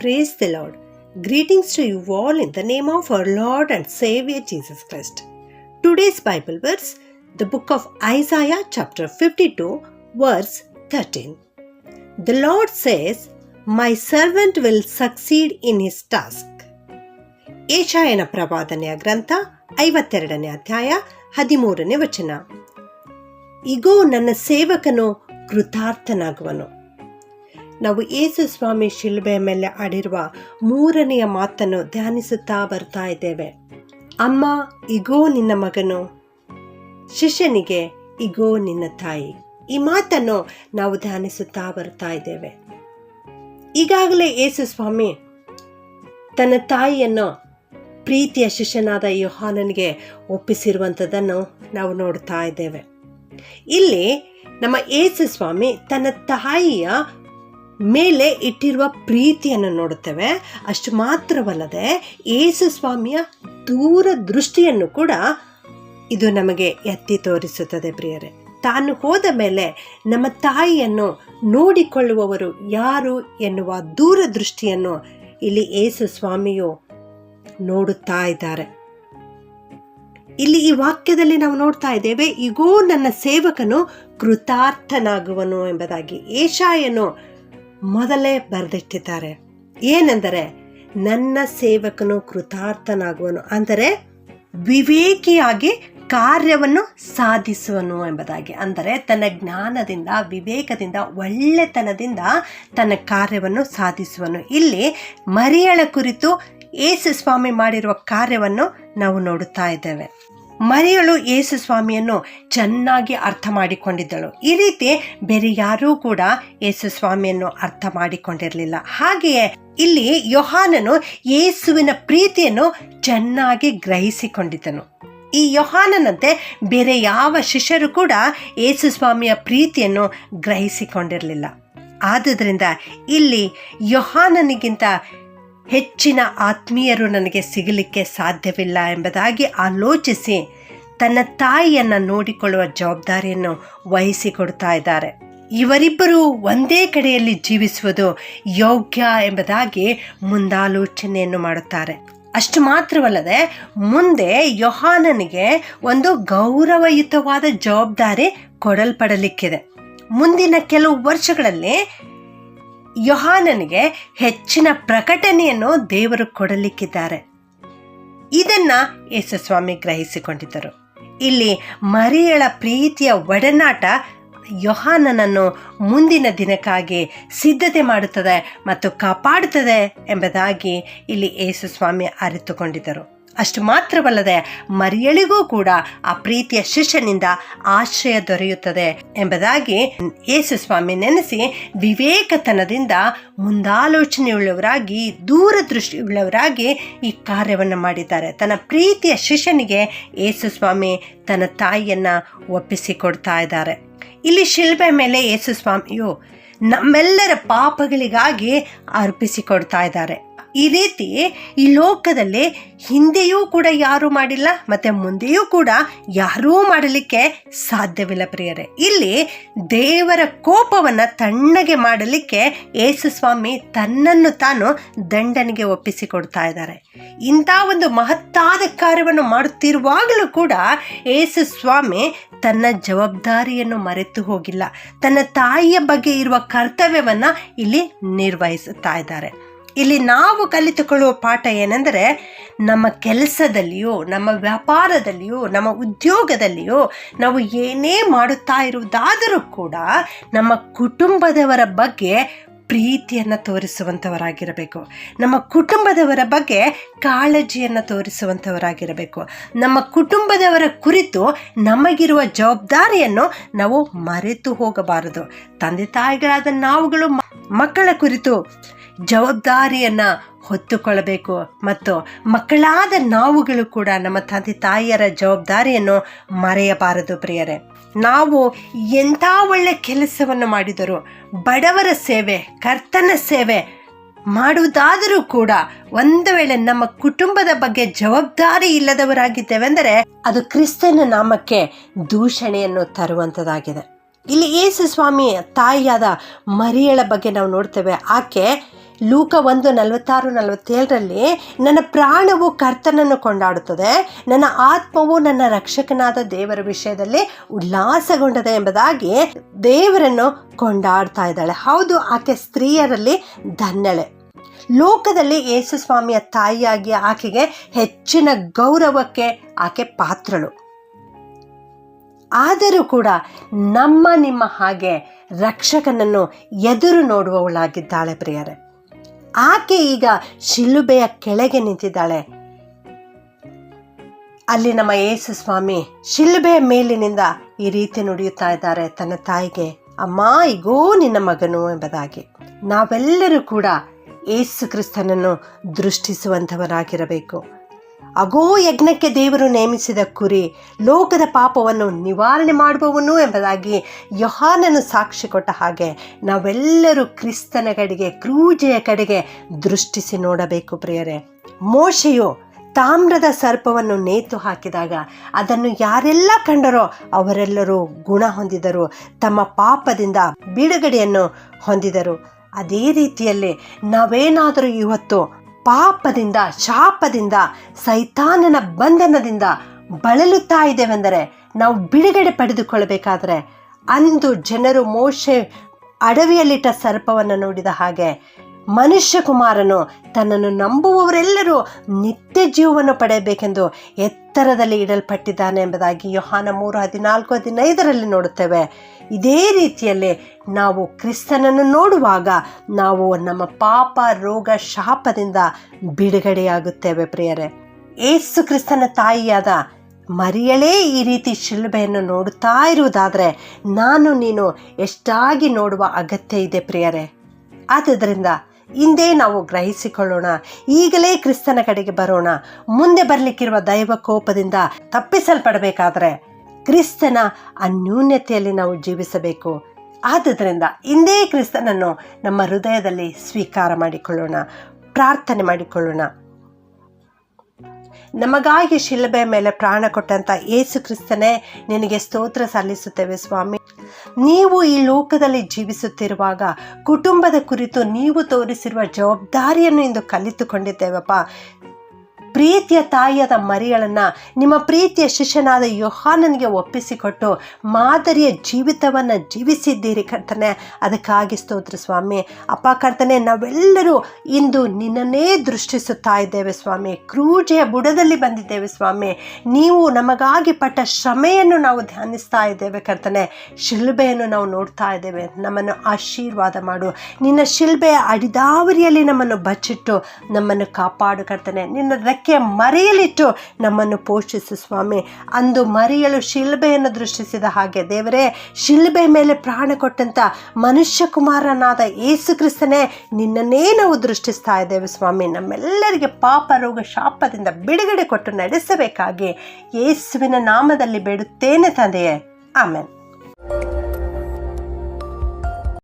Praise the Lord. Greetings to you all in the name of our Lord and Savior Jesus Christ. Today's Bible verse, the book of Isaiah chapter 52 verse 13. The Lord says, "My servant will succeed in his task." ಯೆಶಾಯನ ಪ್ರವಾದನೆಯ ಗ್ರಂಥ 52ನೇ ಅಧ್ಯಾಯ 13ನೇ ವಚನ. ಇಗೋ ನನ್ನ ಸೇವಕನು ಕೃತಾರ್ಥನಾಗುವನು. ನಾವು ಯೇಸು ಸ್ವಾಮಿ ಶಿಲುಬೆ ಮೇಲೆ ಆಡಿರುವ 3ನೆಯ ಮಾತನ್ನು ಧ್ಯಾನಿಸುತ್ತಾ ಬರ್ತಾ ಇದ್ದೇವೆ. ಅಮ್ಮ, ಇಗೋ ನಿನ್ನ ಮಗನು, ಶಿಷ್ಯನಿಗೆ ಇಗೋ ನಿನ್ನ ತಾಯಿ. ಈ ಮಾತನ್ನು ನಾವು ಧ್ಯಾನಿಸುತ್ತಾ ಬರ್ತಾ ಇದ್ದೇವೆ. ಈಗಾಗಲೇ ಯೇಸು ಸ್ವಾಮಿ ತನ್ನ ತಾಯಿಯನ್ನು ಪ್ರೀತಿಯ ಶಿಷ್ಯನಾದ ಯೋಹಾನನಿಗೆ ಒಪ್ಪಿಸಿರುವಂಥದ್ದನ್ನು ನಾವು ನೋಡ್ತಾ ಇದ್ದೇವೆ. ಇಲ್ಲಿ ನಮ್ಮ ಯೇಸು ಸ್ವಾಮಿ ತನ್ನ ತಾಯಿಯ ಮೇಲೆ ಇಟ್ಟಿರುವ ಪ್ರೀತಿಯನ್ನು ನೋಡುತ್ತೇವೆ. ಅಷ್ಟು ಮಾತ್ರವಲ್ಲದೆ ಯೇಸು ಸ್ವಾಮಿಯ ದೂರದೃಷ್ಟಿಯನ್ನು ಕೂಡ ಇದು ನಮಗೆ ಎತ್ತಿ ತೋರಿಸುತ್ತದೆ. ಪ್ರಿಯರೇ, ತಾನು ಹೋದ ಮೇಲೆ ನಮ್ಮ ತಾಯಿಯನ್ನು ನೋಡಿಕೊಳ್ಳುವವರು ಯಾರು ಎನ್ನುವ ದೂರದೃಷ್ಟಿಯನ್ನು ಇಲ್ಲಿ ಯೇಸು ಸ್ವಾಮಿಯು ನೋಡುತ್ತಾ ಇದ್ದಾರೆ. ಇಲ್ಲಿ ಈ ವಾಕ್ಯದಲ್ಲಿ ನಾವು ನೋಡ್ತಾ ಇದ್ದೇವೆ, ಇಗೋ ನನ್ನ ಸೇವಕನು ಕೃತಾರ್ಥನಾಗುವನು ಎಂಬುದಾಗಿ ಯೆಶಾಯನು ಮೊದಲೇ ಬರೆದಿಟ್ಟಿದ್ದಾರೆ. ಏನೆಂದರೆ, ನನ್ನ ಸೇವಕನು ಕೃತಾರ್ಥನಾಗುವನು ಅಂದರೆ ವಿವೇಕಿಯಾಗಿ ಕಾರ್ಯವನ್ನು ಸಾಧಿಸುವನು ಎಂಬುದಾಗಿ. ಅಂದರೆ ತನ್ನ ಜ್ಞಾನದಿಂದ, ವಿವೇಕದಿಂದ, ಒಳ್ಳೆತನದಿಂದ ತನ್ನ ಕಾರ್ಯವನ್ನು ಸಾಧಿಸುವನು. ಇಲ್ಲಿ ಮರಿಯಳ ಕುರಿತು ಯೇಸು ಸ್ವಾಮಿ ಮಾಡಿರುವ ಕಾರ್ಯವನ್ನು ನಾವು ನೋಡುತ್ತಾ ಇದ್ದೇವೆ. ಮರಿಯಳು ಯೇಸು ಸ್ವಾಮಿಯನ್ನು ಚೆನ್ನಾಗಿ ಅರ್ಥ ಮಾಡಿಕೊಂಡಿದ್ದಳು. ಈ ರೀತಿ ಬೇರೆ ಯಾರೂ ಕೂಡ ಯೇಸು ಸ್ವಾಮಿಯನ್ನು ಅರ್ಥ ಮಾಡಿಕೊಂಡಿರಲಿಲ್ಲ. ಹಾಗೆಯೇ ಇಲ್ಲಿ ಯೋಹಾನನು ಯೇಸುವಿನ ಪ್ರೀತಿಯನ್ನು ಚೆನ್ನಾಗಿ ಗ್ರಹಿಸಿಕೊಂಡಿದ್ದನು. ಈ ಯೋಹಾನನಂತೆ ಬೇರೆ ಯಾವ ಶಿಷ್ಯರು ಕೂಡ ಯೇಸು ಸ್ವಾಮಿಯ ಪ್ರೀತಿಯನ್ನು ಗ್ರಹಿಸಿಕೊಂಡಿರಲಿಲ್ಲ. ಆದುದರಿಂದ ಇಲ್ಲಿ ಯೋಹಾನನಿಗಿಂತ ಹೆಚ್ಚಿನ ಆತ್ಮೀಯರು ನನಗೆ ಸಿಗಲಿಕ್ಕೆ ಸಾಧ್ಯವಿಲ್ಲ ಎಂಬುದಾಗಿ ಆಲೋಚಿಸಿ ತನ್ನ ತಾಯಿಯನ್ನು ನೋಡಿಕೊಳ್ಳುವ ಜವಾಬ್ದಾರಿಯನ್ನು ವಹಿಸಿಕೊಡ್ತಾ ಇದ್ದಾರೆ. ಇವರಿಬ್ಬರು ಒಂದೇ ಕಡೆಯಲ್ಲಿ ಜೀವಿಸುವುದು ಯೋಗ್ಯ ಎಂಬುದಾಗಿ ಮುಂದಾಲೋಚನೆಯನ್ನು ಮಾಡುತ್ತಾರೆ. ಅಷ್ಟು ಮಾತ್ರವಲ್ಲದೆ ಮುಂದೆ ಯೋಹಾನನಿಗೆ ಒಂದು ಗೌರವಯುತವಾದ ಜವಾಬ್ದಾರಿ ಕೊಡಲ್ಪಡಲಿಕ್ಕಿದೆ. ಮುಂದಿನ ಕೆಲವು ವರ್ಷಗಳಲ್ಲಿ ಯೋಹಾನನಿಗೆ ಹೆಚ್ಚಿನ ಪ್ರಕಟಣೆಯನ್ನು ದೇವರು ಕೊಡಲಿಕ್ಕಿದ್ದಾರೆ. ಇದನ್ನ ಯೇಸು ಸ್ವಾಮಿ ಗ್ರಹಿಸಿಕೊಂಡಿದ್ದರು. ಇಲ್ಲಿ ಮರಿಯಳ ಪ್ರೀತಿಯ ಒಡನಾಟ ಯೋಹಾನನನ್ನು ಮುಂದಿನ ದಿನಕ್ಕಾಗಿ ಸಿದ್ಧತೆ ಮಾಡುತ್ತದೆ ಮತ್ತು ಕಾಪಾಡುತ್ತದೆ ಎಂಬುದಾಗಿ ಇಲ್ಲಿ ಯೇಸು ಸ್ವಾಮಿ ಅರಿತುಕೊಂಡಿದ್ದರು. ಅಷ್ಟು ಮಾತ್ರವಲ್ಲದೆ ಮರಿಯಳಿಗೂ ಕೂಡ ಆ ಪ್ರೀತಿಯ ಶಿಷ್ಯನಿಂದ ಆಶ್ರಯ ದೊರೆಯುತ್ತದೆ ಎಂಬುದಾಗಿ ಯೇಸು ಸ್ವಾಮಿ ನೆನೆಸಿ ವಿವೇಕತನದಿಂದ ಮುಂದಾಲೋಚನೆಯುಳ್ಳವರಾಗಿ, ದೂರದೃಷ್ಟಿಯುಳ್ಳವರಾಗಿ ಈ ಕಾರ್ಯವನ್ನು ಮಾಡಿದ್ದಾರೆ. ತನ್ನ ಪ್ರೀತಿಯ ಶಿಷ್ಯನಿಗೆ ಯೇಸು ಸ್ವಾಮಿ ತನ್ನ ತಾಯಿಯನ್ನು ಒಪ್ಪಿಸಿಕೊಡ್ತಾ ಇದ್ದಾರೆ. ಇಲ್ಲಿ ಶಿಲ್ಬೆ ಮೇಲೆ ಯೇಸು ಸ್ವಾಮಿಯು ನಮ್ಮೆಲ್ಲರ ಪಾಪಗಳಿಗಾಗಿ ಅರ್ಪಿಸಿಕೊಡ್ತಾ ಇದ್ದಾರೆ. ಈ ರೀತಿ ಈ ಲೋಕದಲ್ಲಿ ಹಿಂದೆಯೂ ಕೂಡ ಯಾರೂ ಮಾಡಿಲ್ಲ, ಮತ್ತು ಮುಂದೆಯೂ ಕೂಡ ಯಾರೂ ಮಾಡಲಿಕ್ಕೆ ಸಾಧ್ಯವಿಲ್ಲ. ಪ್ರಿಯರೇ, ಇಲ್ಲಿ ದೇವರ ಕೋಪವನ್ನು ತಣ್ಣಗೆ ಮಾಡಲಿಕ್ಕೆ ಯೇಸು ಸ್ವಾಮಿ ತನ್ನನ್ನು ತಾನು ದಂಡನೆಗೆ ಒಪ್ಪಿಸಿಕೊಡ್ತಾ ಇದ್ದಾರೆ. ಇಂಥ ಒಂದು ಮಹತ್ತಾದ ಕಾರ್ಯವನ್ನು ಮಾಡುತ್ತಿರುವಾಗಲೂ ಕೂಡ ಯೇಸು ಸ್ವಾಮಿ ತನ್ನ ಜವಾಬ್ದಾರಿಯನ್ನು ಮರೆತು ಹೋಗಿಲ್ಲ. ತನ್ನ ತಾಯಿಯ ಬಗ್ಗೆ ಇರುವ ಕರ್ತವ್ಯವನ್ನು ಇಲ್ಲಿ ನಿರ್ವಹಿಸುತ್ತಾ ಇದ್ದಾರೆ. ಇಲ್ಲಿ ನಾವು ಕಲಿತುಕೊಳ್ಳುವ ಪಾಠ ಏನೆಂದರೆ, ನಮ್ಮ ಕೆಲಸದಲ್ಲಿಯೂ, ನಮ್ಮ ವ್ಯಾಪಾರದಲ್ಲಿಯೂ, ನಮ್ಮ ಉದ್ಯೋಗದಲ್ಲಿಯೂ ನಾವು ಏನೇ ಮಾಡುತ್ತಾ ಇರುವುದಾದರೂ ಕೂಡ ನಮ್ಮ ಕುಟುಂಬದವರ ಬಗ್ಗೆ ಪ್ರೀತಿಯನ್ನು ತೋರಿಸುವಂಥವರಾಗಿರಬೇಕು. ನಮ್ಮ ಕುಟುಂಬದವರ ಬಗ್ಗೆ ಕಾಳಜಿಯನ್ನು ತೋರಿಸುವಂಥವರಾಗಿರಬೇಕು. ನಮ್ಮ ಕುಟುಂಬದವರ ಕುರಿತು ನಮಗಿರುವ ಜವಾಬ್ದಾರಿಯನ್ನು ನಾವು ಮರೆತು ಹೋಗಬಾರದು. ತಂದೆ ತಾಯಿಗಳಾದ ನಾವುಗಳು ಮಕ್ಕಳ ಕುರಿತು ಜವಾಬ್ದಾರಿಯನ್ನು ಹೊತ್ತುಕೊಳ್ಳಬೇಕು ಮತ್ತು ಮಕ್ಕಳಾದ ನಾವುಗಳು ಕೂಡ ನಮ್ಮ ತಂದೆ ತಾಯಿಯರ ಜವಾಬ್ದಾರಿಯನ್ನು ಮರೆಯಬಾರದು. ಪ್ರಿಯರೇ, ನಾವು ಎಂಥ ಒಳ್ಳೆ ಕೆಲಸವನ್ನು ಮಾಡಿದರೂ, ಬಡವರ ಸೇವೆ, ಕರ್ತನ ಸೇವೆ ಮಾಡುವುದಾದರೂ ಕೂಡ ಒಂದು ವೇಳೆ ನಮ್ಮ ಕುಟುಂಬದ ಬಗ್ಗೆ ಜವಾಬ್ದಾರಿ ಇಲ್ಲದವರಾಗಿದ್ದೇವೆ ಅಂದರೆ ಅದು ಕ್ರಿಸ್ತನ ನಾಮಕ್ಕೆ ದೂಷಣೆಯನ್ನು ತರುವಂಥದ್ದಾಗಿದೆ. ಇಲ್ಲಿ ಯೇಸು ಸ್ವಾಮಿ ತಾಯಿಯಾದ ಮರಿಯಳ ಬಗ್ಗೆ ನಾವು ನೋಡ್ತೇವೆ. ಆಕೆ ಲೂಕ 1:46-47 ನನ್ನ ಪ್ರಾಣವು ಕರ್ತನನ್ನು ಕೊಂಡಾಡುತ್ತದೆ, ನನ್ನ ಆತ್ಮವು ನನ್ನ ರಕ್ಷಕನಾದ ದೇವರ ವಿಷಯದಲ್ಲಿ ಉಲ್ಲಾಸಗೊಂಡದೆ ಎಂಬುದಾಗಿ ದೇವರನ್ನು ಕೊಂಡಾಡ್ತಾ ಇದ್ದಾಳೆ. ಹೌದು, ಆಕೆ ಸ್ತ್ರೀಯರಲ್ಲಿ ಧನ್ಯಳೆ. ಲೋಕದಲ್ಲಿ ಯೇಸು ಸ್ವಾಮಿಯ ತಾಯಿಯಾಗಿ ಆಕೆಗೆ ಹೆಚ್ಚಿನ ಗೌರವಕ್ಕೆ ಆಕೆ ಪಾತ್ರಳು. ಆದರೂ ಕೂಡ ನಿಮ್ಮ ಹಾಗೆ ರಕ್ಷಕನನ್ನು ಎದುರು ನೋಡುವವಳಾಗಿದ್ದಾಳೆ ಪ್ರಿಯರೇ. ಆಕೆ ಈಗ ಶಿಲುಬೆಯ ಕೆಳಗೆ ನಿಂತಿದ್ದಾಳೆ. ಅಲ್ಲಿ ನಮ್ಮ ಯೇಸು ಸ್ವಾಮಿ ಶಿಲುಬೆಯ ಮೇಲಿನಿಂದ ಈ ರೀತಿ ನುಡಿಯುತ್ತಾ ಇದ್ದಾರೆ ತನ್ನ ತಾಯಿಗೆ, ಅಮ್ಮ ಈಗೋ ನಿನ್ನ ಮಗನು ಎಂಬುದಾಗಿ. ನಾವೆಲ್ಲರೂ ಕೂಡ ಯೇಸು ಕ್ರಿಸ್ತನನ್ನು ದೃಷ್ಟಿಸುವಂಥವರಾಗಿರಬೇಕು. ಅಗೋ ಯಜ್ಞಕ್ಕೆ ದೇವರು ನೇಮಿಸಿದ ಕುರಿ, ಲೋಕದ ಪಾಪವನ್ನು ನಿವಾರಣೆ ಮಾಡುವವನು ಎಂಬುದಾಗಿ ಯೋಹಾನನು ಸಾಕ್ಷಿ ಕೊಟ್ಟ ಹಾಗೆ ನಾವೆಲ್ಲರೂ ಕ್ರಿಸ್ತನ ಕಡೆಗೆ, ಕ್ರೂಜೆಯ ಕಡೆಗೆ ದೃಷ್ಟಿಸಿ ನೋಡಬೇಕು ಪ್ರಿಯರೇ. ಮೋಶೆಯು ತಾಮ್ರದ ಸರ್ಪವನ್ನು ನೇತು ಹಾಕಿದಾಗ ಅದನ್ನು ಯಾರೆಲ್ಲ ಕಂಡರೋ ಅವರೆಲ್ಲರೂ ಗುಣ ಹೊಂದಿದರು, ತಮ್ಮ ಪಾಪದಿಂದ ಬಿಡುಗಡೆಯನ್ನು ಹೊಂದಿದರು. ಅದೇ ರೀತಿಯಲ್ಲಿ ನಾವೇನಾದರೂ ಇವತ್ತು ಪಾಪದಿಂದ, ಶಾಪದಿಂದ, ಸೈತಾನನ ಬಂಧನದಿಂದ ಬಳಲುತ್ತಾ ಇದ್ದೇವೆಂದರೆ, ನಾವು ಬಿಡುಗಡೆ ಪಡೆದುಕೊಳ್ಳಬೇಕಾದ್ರೆ, ಅಂದು ಜನರು ಮೋಶೆ ಅಡವಿಯಲ್ಲಿಟ್ಟ ಸರ್ಪವನ್ನು ನೋಡಿದ ಹಾಗೆ ಮನುಷ್ಯ ಕುಮಾರನು ತನ್ನನ್ನು ನಂಬುವವರೆಲ್ಲರೂ ನಿತ್ಯ ಜೀವವನ್ನು ಪಡೆಯಬೇಕೆಂದು ಎತ್ತರದಲ್ಲಿ ಇಡಲ್ಪಟ್ಟಿದ್ದಾನೆ ಎಂಬುದಾಗಿ ಯೋಹಾನ 3:14-15 ನೋಡುತ್ತೇವೆ. ಇದೇ ರೀತಿಯಲ್ಲಿ ನಾವು ಕ್ರಿಸ್ತನನ್ನು ನೋಡುವಾಗ ನಾವು ನಮ್ಮ ಪಾಪ, ರೋಗ, ಶಾಪದಿಂದ ಬಿಡುಗಡೆಯಾಗುತ್ತೇವೆ ಪ್ರಿಯರೇ. ಯೇಸು ಕ್ರಿಸ್ತನ ತಾಯಿಯಾದ ಮರಿಯಳೇ ಈ ರೀತಿ ಶಿಲುಬೆಯನ್ನು ನೋಡುತ್ತಾ ಇರುವುದಾದರೆ ನೀನು ಎಷ್ಟಾಗಿ ನೋಡುವ ಅಗತ್ಯ ಇದೆ ಪ್ರಿಯರೇ. ಆದ್ದರಿಂದ ಇಂದೇ ನಾವು ಗ್ರಹಿಸಿಕೊಳ್ಳೋಣ, ಈಗಲೇ ಕ್ರಿಸ್ತನ ಕಡೆಗೆ ಬರೋಣ. ಮುಂದೆ ಬರಲಿಕ್ಕಿರುವ ದೈವ ಕೋಪದಿಂದ ತಪ್ಪಿಸಲ್ಪಡಬೇಕಾದ್ರೆ ಕ್ರಿಸ್ತನ ಅನ್ಯೂನ್ಯತೆಯಲ್ಲಿ ನಾವು ಜೀವಿಸಬೇಕು. ಆದುದರಿಂದ ಇಂದೇ ಕ್ರಿಸ್ತನನ್ನು ನಮ್ಮ ಹೃದಯದಲ್ಲಿ ಸ್ವೀಕಾರ ಮಾಡಿಕೊಳ್ಳೋಣ, ಪ್ರಾರ್ಥನೆ ಮಾಡಿಕೊಳ್ಳೋಣ. ನಮಗಾಗಿ ಶಿಲುಬೆಯ ಮೇಲೆ ಪ್ರಾಣ ಕೊಟ್ಟಂಥ ಯೇಸು ಕ್ರಿಸ್ತನೇ, ನಿನಗೆ ಸ್ತೋತ್ರ ಸಲ್ಲಿಸುತ್ತೇವೆ ಸ್ವಾಮಿ. ನೀವು ಈ ಲೋಕದಲ್ಲಿ ಜೀವಿಸುತ್ತಿರುವಾಗ ಕುಟುಂಬದ ಕುರಿತು ನೀವು ತೋರಿಸಿರುವ ಜವಾಬ್ದಾರಿಯನ್ನು ಇಂದು ಕಲಿತುಕೊಂಡಿದ್ದೇವಪ್ಪ. ಪ್ರೀತಿಯ ತಾಯಿಯಾದ ಮರಿಯಳನ್ನು ನಿಮ್ಮ ಪ್ರೀತಿಯ ಶಿಷ್ಯನಾದ ಯೋಹಾನನಿಗೆ ಒಪ್ಪಿಸಿಕೊಟ್ಟು ಮಾದರಿಯ ಜೀವಿತವನ್ನು ಜೀವಿಸಿದ್ದೀರಿ ಕರ್ತನೆ, ಅದಕ್ಕಾಗಿ ಸ್ತೋತ್ರ ಸ್ವಾಮಿ. ಅಪ್ಪ ಕರ್ತನೆ, ನಾವೆಲ್ಲರೂ ಇಂದು ನಿನ್ನನ್ನೇ ದೃಷ್ಟಿಸುತ್ತಾ ಇದ್ದೇವೆ ಸ್ವಾಮಿ. ಕ್ರೂಜೆಯ ಬುಡದಲ್ಲಿ ಬಂದಿದ್ದೇವೆ ಸ್ವಾಮಿ. ನೀವು ನಮಗಾಗಿ ಪಟ್ಟ ಶ್ರಮೆಯನ್ನು ನಾವು ಧ್ಯಾನಿಸ್ತಾ ಇದ್ದೇವೆ ಕರ್ತನೆ. ಶಿಲುಬೆಯನ್ನು ನಾವು ನೋಡ್ತಾ ಇದ್ದೇವೆ. ನಮ್ಮನ್ನು ಆಶೀರ್ವಾದ ಮಾಡು. ನಿನ್ನ ಶಿಲುಬೆಯ ಅಡಿದಾವರಿಯಲ್ಲಿ ನಮ್ಮನ್ನು ಬಚ್ಚಿಟ್ಟು ನಮ್ಮನ್ನು ಕಾಪಾಡು ಕರ್ತನೆ. ನಿನ್ನ ಮರೆಯಲಿಟ್ಟು ನಮ್ಮನ್ನು ಪೋಷಿಸು ಸ್ವಾಮಿ. ಅಂದು ಮರಿಯಳು ಶಿಲುಬೆಯನ್ನು ದೃಷ್ಟಿಸಿದ ಹಾಗೆ ದೇವರೇ, ಶಿಲುಬೆ ಮೇಲೆ ಪ್ರಾಣ ಕೊಟ್ಟಂತ ಮನುಷ್ಯ ಕುಮಾರನಾದ ಯೇಸು ಕ್ರಿಸ್ತನೇ, ನಿನ್ನನ್ನೇ ನಾವು ದೃಷ್ಟಿಸ್ತಾ ಇದ್ದೇವೆ ಸ್ವಾಮಿ. ನಮ್ಮೆಲ್ಲರಿಗೆ ಪಾಪ, ರೋಗ, ಶಾಪದಿಂದ ಬಿಡುಗಡೆ ಕೊಟ್ಟು ನಡೆಸಬೇಕಾಗಿ ಯೇಸುವಿನ ನಾಮದಲ್ಲಿ ಬೇಡುತ್ತೇನೆ ತಂದೆಯೇ, ಆಮೆನ್.